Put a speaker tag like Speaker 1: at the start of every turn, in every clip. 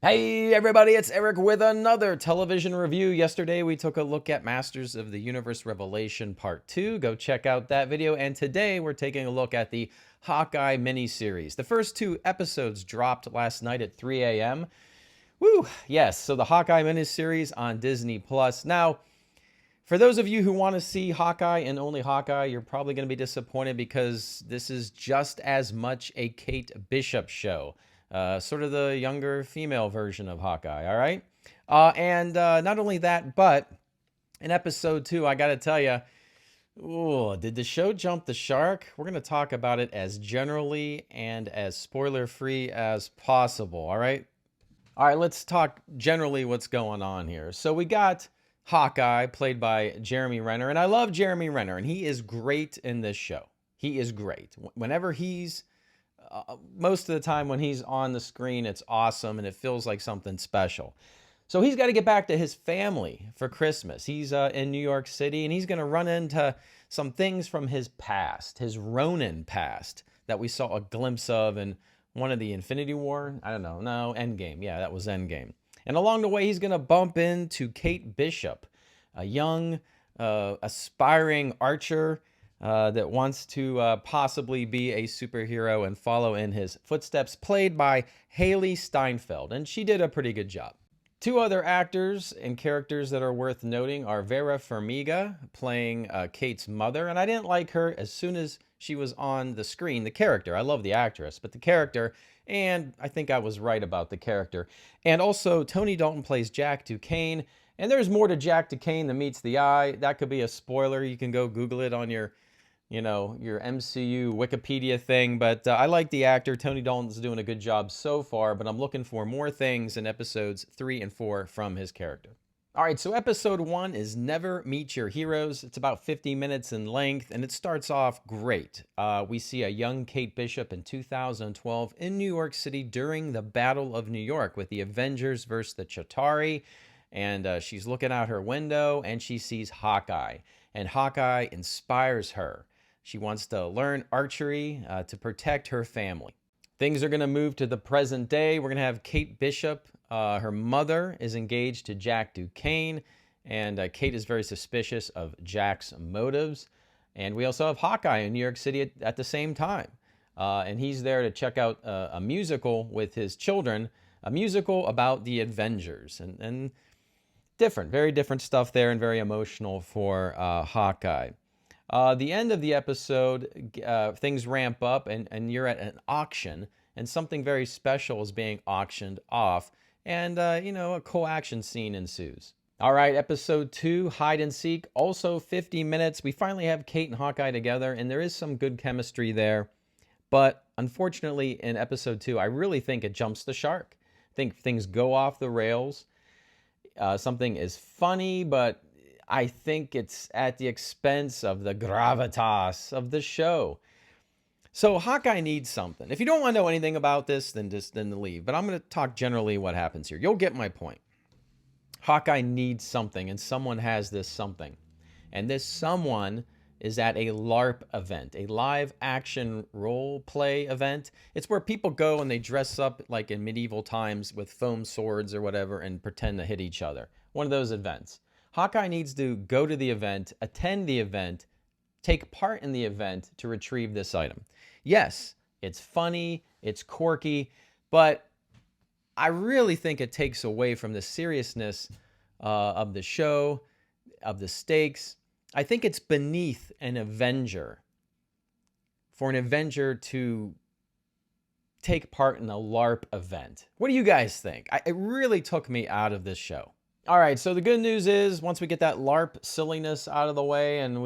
Speaker 1: Hey everybody, it's Eric with another television review. Yesterday we took a look at Masters of the Universe Revelation Part 2. Go check out that video. And today we're taking a look at the Hawkeye miniseries. The first two episodes dropped last night at 3 a.m. Woo! Yes, so the Hawkeye miniseries on Disney+. Now, for those of you who want to see Hawkeye and only Hawkeye, you're probably going to be disappointed because this is just as much a Kate Bishop show. Sort of the younger female version of Hawkeye, all right? And not only that, but in episode 2, I got to tell you, did the show jump the shark? We're going to talk about it as generally and as spoiler-free as possible, all right? All right, let's talk generally what's going on here. So we got Hawkeye, played by Jeremy Renner, and I love Jeremy Renner, and he is great in this show. He is great. Whenever he's most of the time when he's on the screen, it's awesome and it feels like something special. So he's got to get back to his family for Christmas. He's in New York City, and he's going to run into some things from his past, his Ronin past, that we saw a glimpse of in one of the Infinity War. I don't know. No, Endgame. Yeah, that was Endgame. And along the way, he's going to bump into Kate Bishop, a young, aspiring archer that wants to possibly be a superhero and follow in his footsteps, played by Haley Steinfeld, and she did a pretty good job. Two other actors and characters that are worth noting are Vera Farmiga, playing Kate's mother, and I didn't like her as soon as she was on the screen, the character. I love the actress, but the character, and I think I was right about the character. And also, Tony Dalton plays Jack Duquesne, and there's more to Jack Duquesne than meets the eye. That could be a spoiler. You can go Google it on your MCU Wikipedia thing, but I like the actor. Tony Dalton's doing a good job so far, but I'm looking for more things in episodes 3 and 4 from his character. All right, so episode 1 is Never Meet Your Heroes. It's about 50 minutes in length, and it starts off great. We see a young Kate Bishop in 2012 in New York City during the Battle of New York with the Avengers versus the Chitauri, and she's looking out her window, and she sees Hawkeye, and Hawkeye inspires her. She wants to learn archery to protect her family. Things are going to move to the present day. We're going to have Kate Bishop. Her mother is engaged to Jack Duquesne, and Kate is very suspicious of Jack's motives. And we also have Hawkeye in New York City at the same time. And he's there to check out a musical with his children, a musical about the Avengers. And different, very different stuff there, and very emotional for Hawkeye. The end of the episode, things ramp up, and you're at an auction, and something very special is being auctioned off, and, a cool action scene ensues. All right, episode 2, Hide and Seek, also 50 minutes. We finally have Kate and Hawkeye together, and there is some good chemistry there. But unfortunately, in episode 2, I really think it jumps the shark. I think things go off the rails. Something is funny, but I think it's at the expense of the gravitas of the show. So Hawkeye needs something. If you don't want to know anything about this, then leave. But I'm going to talk generally what happens here. You'll get my point. Hawkeye needs something, and someone has this something. And this someone is at a LARP event, a live action role play event. It's where people go and they dress up like in medieval times with foam swords or whatever and pretend to hit each other. One of those events. Hawkeye needs to go to the event, attend the event, take part in the event to retrieve this item. Yes, it's funny, it's quirky, but I really think it takes away from the seriousness of the show, of the stakes. I think it's beneath an Avenger for an Avenger to take part in a LARP event. What do you guys think? It really took me out of this show. All right, so the good news is once we get that LARP silliness out of the way and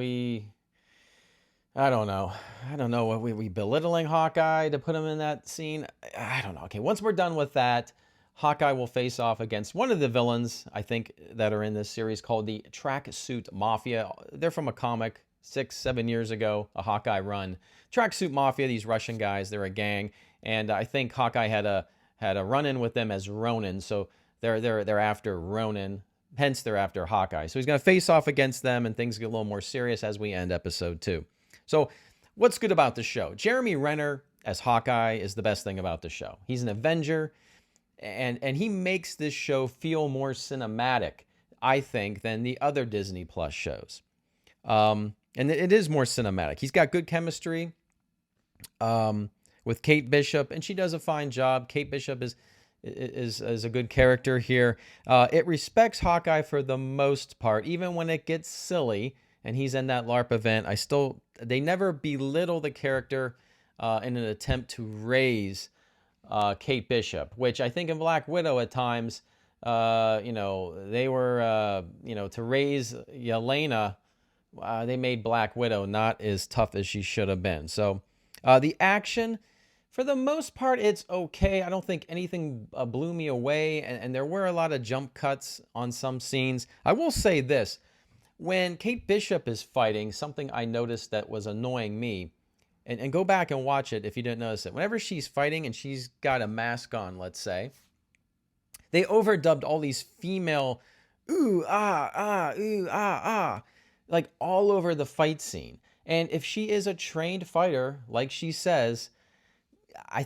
Speaker 1: I don't know, we belittling Hawkeye to put him in that scene? I don't know. Okay, once we're done with that, Hawkeye will face off against one of the villains, I think, that are in this series called the Tracksuit Mafia. They're from a comic 6-7 years ago, a Hawkeye run. Tracksuit Mafia, these Russian guys, they're a gang, and I think Hawkeye had a run-in with them as Ronin, so they're after Ronin, hence they're after Hawkeye. So he's going to face off against them, and things get a little more serious as we end episode 2. So what's good about the show? Jeremy Renner as Hawkeye is the best thing about the show. He's an Avenger. and he makes this show feel more cinematic, I think, than the other Disney Plus shows. And it is more cinematic. He's got good chemistry with Kate Bishop, and she does a fine job. Kate Bishop is a good character here. It respects Hawkeye for the most part, even when it gets silly and he's in that LARP event. They never belittle the character in an attempt to raise Kate Bishop, which I think in Black Widow at times, they were, to raise Yelena. They made Black Widow not as tough as she should have been. So the action, for the most part, it's okay. I don't think anything blew me away, and there were a lot of jump cuts on some scenes. I will say this. When Kate Bishop is fighting, something I noticed that was annoying me, and go back and watch it if you didn't notice it. Whenever she's fighting and she's got a mask on, let's say, they overdubbed all these female ooh, ah, like all over the fight scene. And if she is a trained fighter, like she says, I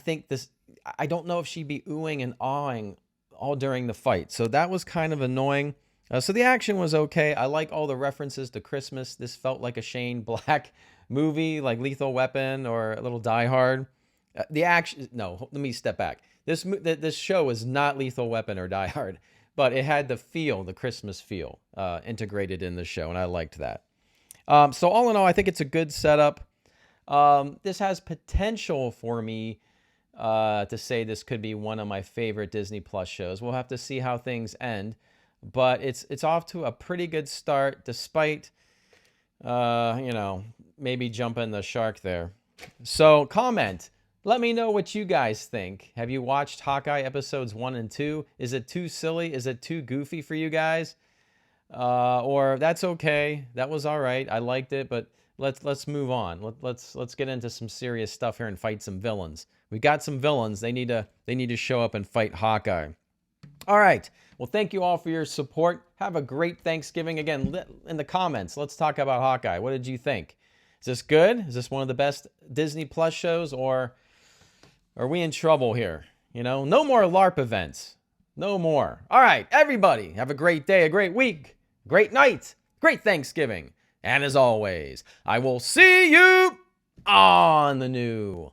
Speaker 1: don't know if she'd be oohing and awing all during the fight. So that was kind of annoying. So the action was okay. I like all the references to Christmas. This felt like a Shane Black movie, like Lethal Weapon or a little Die Hard. No, let me step back. This show is not Lethal Weapon or Die Hard, but it had the Christmas feel integrated in the show, and I liked that. So all in all, I think it's a good setup. This has potential for me to say this could be one of my favorite Disney Plus shows. We'll have to see how things end, but it's off to a pretty good start, despite maybe jumping the shark there. So comment. Let me know what you guys think. Have you watched Hawkeye episodes 1 and 2? Is it too silly? Is it too goofy for you guys? Or that's okay. That was all right. I liked it, but let's move on. Let's get into some serious stuff here and fight some villains. We got some villains. They need to show up and fight Hawkeye. All right. Well, thank you all for your support. Have a great Thanksgiving. Again, in the comments, let's talk about Hawkeye. What did you think? Is this good? Is this one of the best Disney Plus shows, or are we in trouble here? No more LARP events. No more. All right, everybody, have a great day, a great week, great night, great Thanksgiving. And as always, I will see you on the new.